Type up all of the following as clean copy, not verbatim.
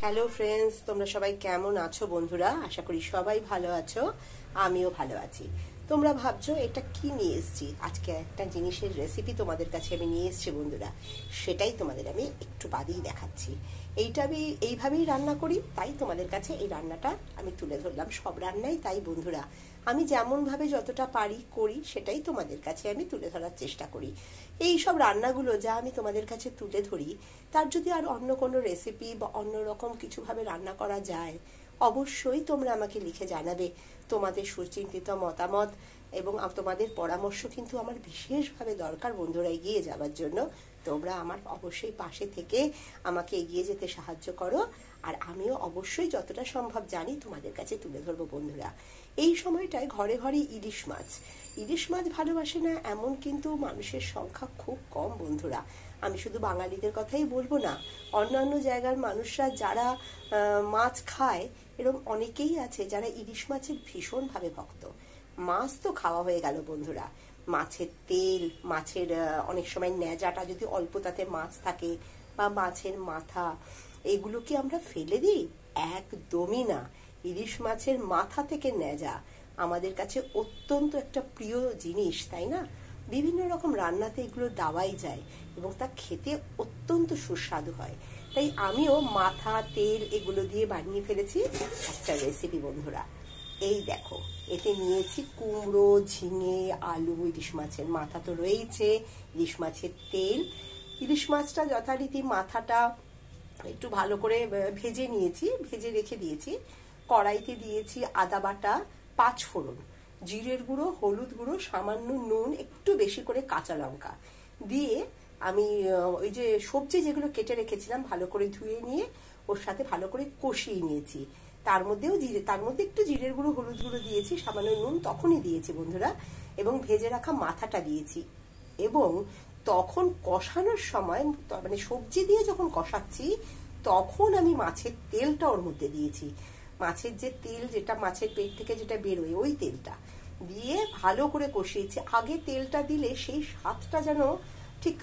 Hello friends, তোমরা সবাই কেমন আছো বন্ধুরা? আশা করি সবাই ভালো আছো, আমিও ভালো আছি। তোমরা ভাবছো এটা কি নিয়ে এসেছি? আজকে একটা জিনিসের রেসিপি তোমাদের কাছে আমি নিয়ে এসেছি বন্ধুরা, সেটাই তোমাদের আমি একটু বাদেই দেখাচ্ছি। এইটা আমি এইভাবেই রান্না করি, তাই তোমাদের কাছে এই রান্নাটা আমি তুলে ধরলাম। সব রান্নাই তাই বন্ধুরা, আমি যেমনভাবে যতটা পারি করি, সেটাই তোমাদের কাছে আমি তুলে ধরার চেষ্টা করি। এই সব রান্নাগুলো যা আমি তোমাদের কাছে তুলে ধরি, তার যদি আর অন্য কোনো রেসিপি বা অন্য রকম কিছুভাবে রান্না করা যায়, অবশ্যই তোমরা আমাকে লিখে জানাবে তোমাদের সুচিন্তিত মতামত, এবং তোমাদের পরামর্শ কিন্তু আমার বিশেষভাবে দরকার বন্ধুরা এগিয়ে যাওয়ার জন্য। তোমরা আমার অবশ্যই পাশে থেকে আমাকে এগিয়ে যেতে সাহায্য করো, আর আমিও অবশ্যই যতটা সম্ভব জানি তোমাদের কাছে তুলে ধরবো বন্ধুরা। এই সময়টায় ঘরে ঘরে ইলিশ মাছ ভালোবাসে না এমন কিন্তু মানুষের সংখ্যা খুব কম বন্ধুরা। আমি শুধু বাঙালিদের কথাই বলবো না, অন্যান্য জায়গার মানুষরা যারা মাছ খায়, এরকম অনেকেই আছে যারা ইলিশ মাছের ভীষণভাবে ভক্ত। মাছ তো খাওয়া হয়ে গেল বন্ধুরা, মাছের তেল, মাছের অনেক সময় ন্যাজাটা যদি অল্প তাতে মাছ থাকে, বা মাছের মাথা, এগুলো কি আমরা ফেলে দিই? একদমই না। ইলিশ মাছের মাথা থেকে ন্যাজা আমাদের কাছে অত্যন্ত একটা প্রিয় জিনিস, তাই না? বিভিন্ন রকম রান্নাতে এগুলো দেওয়াই যায় এবং তা খেতে অত্যন্ত সুস্বাদু হয়। তাই আমিও মাথা, তেল এগুলো দিয়ে বানিয়ে ফেলেছি একটা রেসিপি বন্ধুরা। এই দেখো, এতে নিয়েছি কুমড়ো, ঝিঙে, আলু, ইলিশ মাছের মাথা তো রয়েছে, ইলিশ মাছের তেল। ইলিশ মাছটা যথারীতি মাথাটা একটু ভালো করে ভেজে নিয়েছি, ভেজে রেখে দিয়েছি। কড়াইতে দিয়েছি আদা বাটা, 5 ফোড়ন, জিরের গুঁড়ো, হলুদ গুঁড়ো, সামান্য নুন, একটু বেশি করে কাঁচা লঙ্কা দিয়ে আমি ওই যে সবজি যেগুলো কেটে রেখেছিলাম ভালো করে ধুয়ে নিয়ে ওর সাথে ভালো করে কষিয়ে নিয়েছি। তার মধ্যে একটু জিরের গুঁড়ো, হলুদ গুঁড়ো দিয়েছি, সামান্য নুন তখনই দিয়েছি বন্ধুরা, এবং ভেজে রাখা মাথাটা দিয়েছি। এবং তখন কষানোর সময়, মানে সবজি দিয়ে যখন কষাচ্ছি, তখন আমি মাছের তেলটা ওর মধ্যে দিয়েছি। মাছের যে তেল, যেটা মাছের পেট থেকে যেটা বেরোয়, ওই তেলটা দিয়ে ভালো করে কষিয়েছি। আগে তেলটা দিলে সেই স্বাদটা যেন ঠিক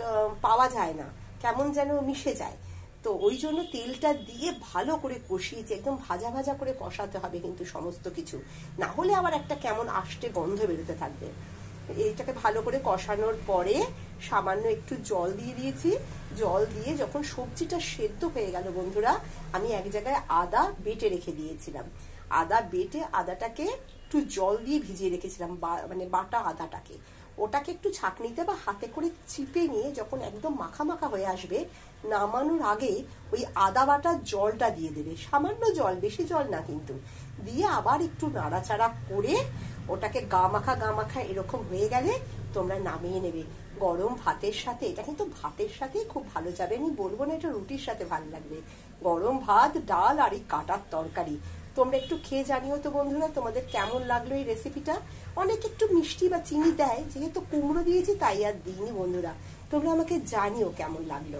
পাওয়া যায় না, কেমন যেন মিশে যায়। তো ওই জন্য তেলটা দিয়ে ভালো করে কষিয়েছি, একদম ভাজা ভাজা করে কষাতে হবে কিন্তু সমস্ত কিছু, না হলে আবার একটা কেমন আষ্টে গন্ধ বেরোতে থাকবে। এইটাকে ভালো করে কষানোর পরে সামান্য একটু জল দিয়ে দিয়েছি। জল দিয়ে যখন সবজিটা সেদ্ধ হয়ে গেল বন্ধুরা, আমি এক জায়গায় আদা বেটে রেখে দিয়েছিলাম। আদা বেটে আদাটাকে একটু জল দিয়ে ভিজিয়ে রেখেছিলাম, মানে বাটা আদাটাকে, ওটাকে একটু ছাঁকনিতে বা হাতে করে চিপে নিয়ে যখন একদম মাখা মাখা হয়ে আসবে, নামানোর আগে ওই আদা বাটার জলটা দিয়ে দেবে, সামান্য জল, বেশি জল না কিন্তু, দিয়ে আবার একটু নাড়াচাড়া করে ওটাকে গা মাখা এরকম হয়ে গেলে তোমরা নামিয়ে নেবে গরম ভাতের সাথে। এটা কিন্তু ভাতের সাথেই খুব ভালো যাবে, আমি বলবো না এটা রুটির সাথে ভালো লাগবে। গরম ভাত, ডাল আর এই কাটার তরকারি। তোমরা একটু খেয়ে জানিও তো বন্ধুরা তোমাদের কেমন লাগলো এই রেসিপিটা। অনেকে একটু মিষ্টি বা চিনি দেয়, যেহেতু কুমড়ো দিয়েছি তাই আর দিইনি বন্ধুরা। তোমরা আমাকে জানিও কেমন লাগলো।